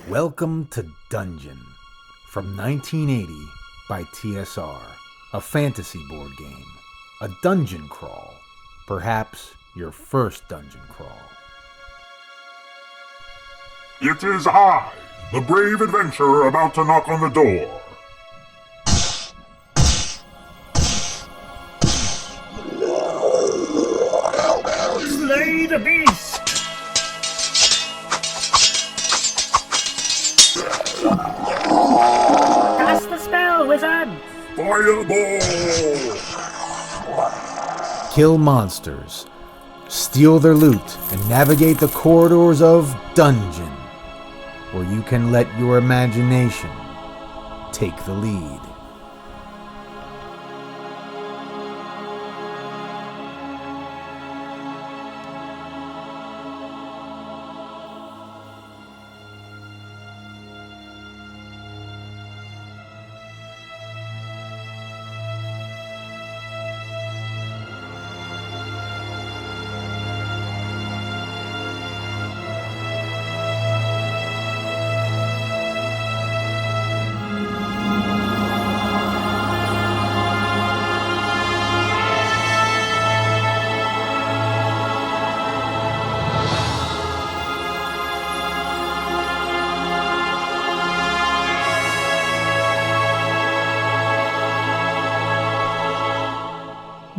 Welcome to Dungeon, from 1980 by TSR, a fantasy board game, a dungeon crawl, perhaps your first dungeon crawl. It is I, the brave adventurer about to knock on the door. Slay the beast! Cast the spell, wizard! Fireball! Kill monsters, steal their loot, and navigate the corridors of Dungeon, where you can let your imagination take the lead.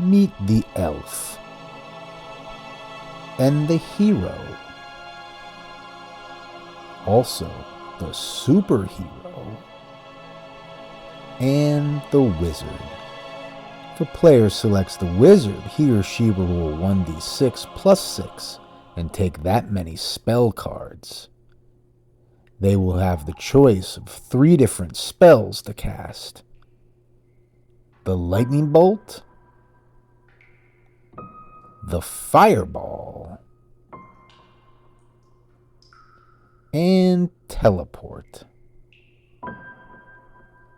Meet the elf, and the hero, also the superhero, and the wizard. If a player selects the wizard, he or she will roll 1d6 plus 6 and take that many spell cards. They will have the choice of 3 different spells to cast: the lightning bolt, the fireball, and teleport.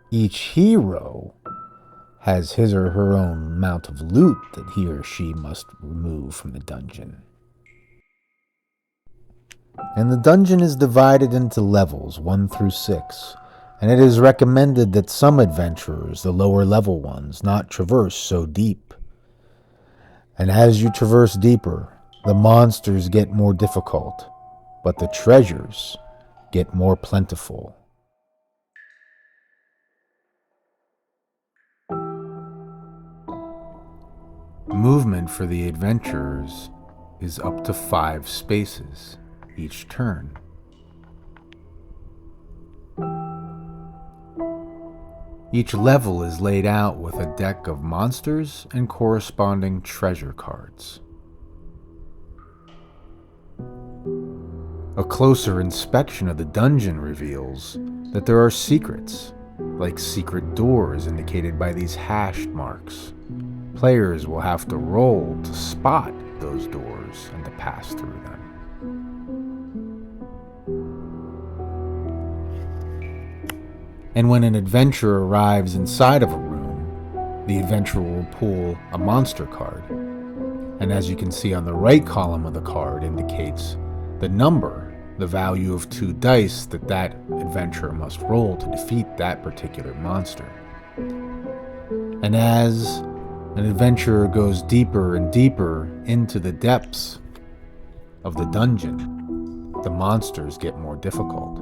Each hero has his or her own amount of loot that he or she must remove from the dungeon. And the dungeon is divided into levels 1 through 6, and it is recommended that some adventurers, the lower level ones, not traverse so deep. And as you traverse deeper, the monsters get more difficult, but the treasures get more plentiful. Movement for the adventurers is up to 5 spaces each turn. Each level is laid out with a deck of monsters and corresponding treasure cards. A closer inspection of the dungeon reveals that there are secrets, like secret doors indicated by these hashed marks. Players will have to roll to spot those doors and to pass through them. And when an adventurer arrives inside of a room, the adventurer will pull a monster card. And as you can see on the right column of the card indicates the number, the value of 2 dice that adventurer must roll to defeat that particular monster. And as an adventurer goes deeper and deeper into the depths of the dungeon, the monsters get more difficult.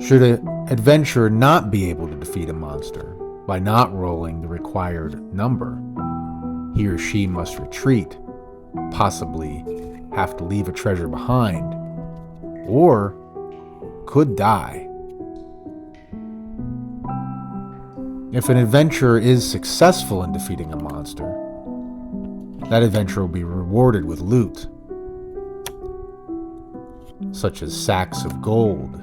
Should an adventurer not be able to defeat a monster by not rolling the required number, he or she must retreat, possibly have to leave a treasure behind, or could die. If an adventurer is successful in defeating a monster, that adventurer will be rewarded with loot, such as sacks of gold,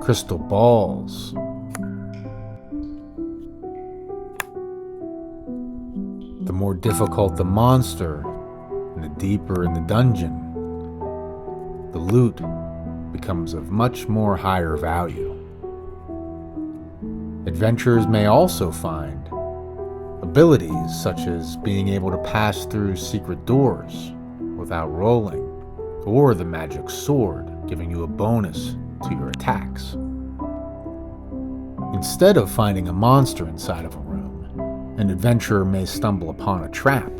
crystal balls, the more difficult the monster and the deeper in the dungeon, the loot becomes of much more higher value. Adventurers may also find abilities such as being able to pass through secret doors without rolling, or the magic sword giving you a bonus to your attacks. Instead of finding a monster inside of a room, an adventurer may stumble upon a trap.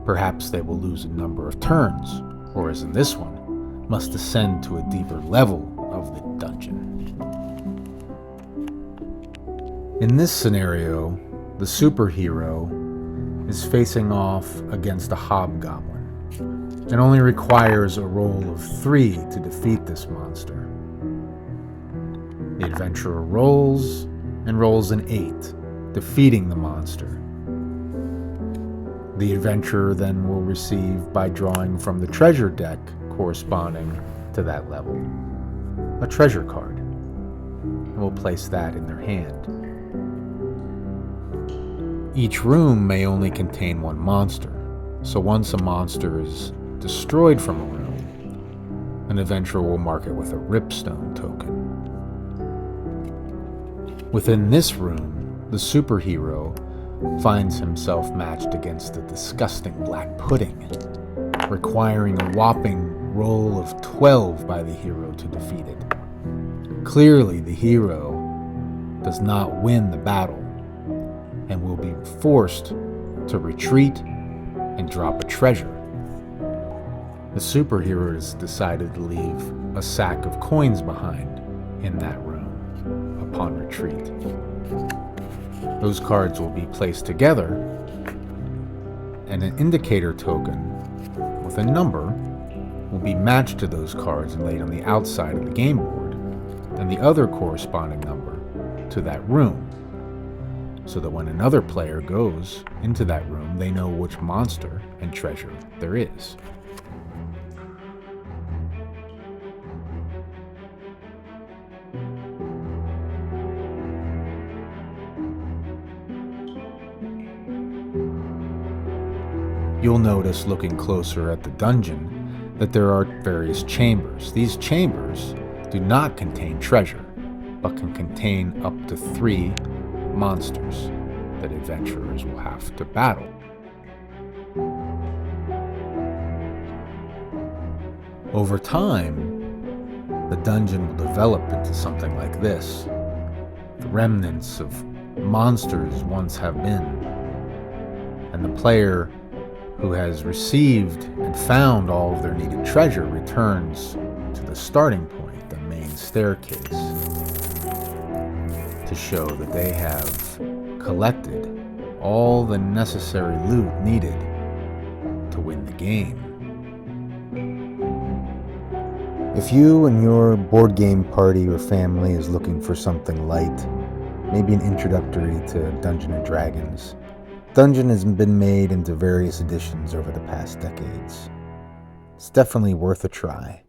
Perhaps they will lose a number of turns, or as in this one, must descend to a deeper level of the dungeon. In this scenario, the superhero is facing off against a hobgoblin. It only requires a roll of 3 to defeat this monster. The adventurer rolls and rolls an 8, defeating the monster. The adventurer then will receive, by drawing from the treasure deck corresponding to that level, a treasure card, and will place that in their hand. Each room may only contain one monster, so once a monster is destroyed from a room, an adventurer will mark it with a ripstone token. Within this room, the superhero finds himself matched against a disgusting black pudding, requiring a whopping roll of 12 by the hero to defeat it. Clearly, the hero does not win the battle and will be forced to retreat and drop a treasure. The superhero has decided to leave a sack of coins behind in that room upon retreat. Those cards will be placed together, and an indicator token with a number will be matched to those cards and laid on the outside of the game board, and the other corresponding number to that room, so that when another player goes into that room, they know which monster and treasure there is. You'll notice, looking closer at the dungeon, that there are various chambers. These chambers do not contain treasure, but can contain up to 3 monsters that adventurers will have to battle. Over time, the dungeon will develop into something like this. The remnants of monsters once have been, and the player who has received and found all of their needed treasure returns to the starting point, the main staircase, to show that they have collected all the necessary loot needed to win the game. If you and your board game party or family is looking for something light, maybe an introductory to Dungeons & Dragons, Dungeon has been made into various editions over the past decades. It's definitely worth a try.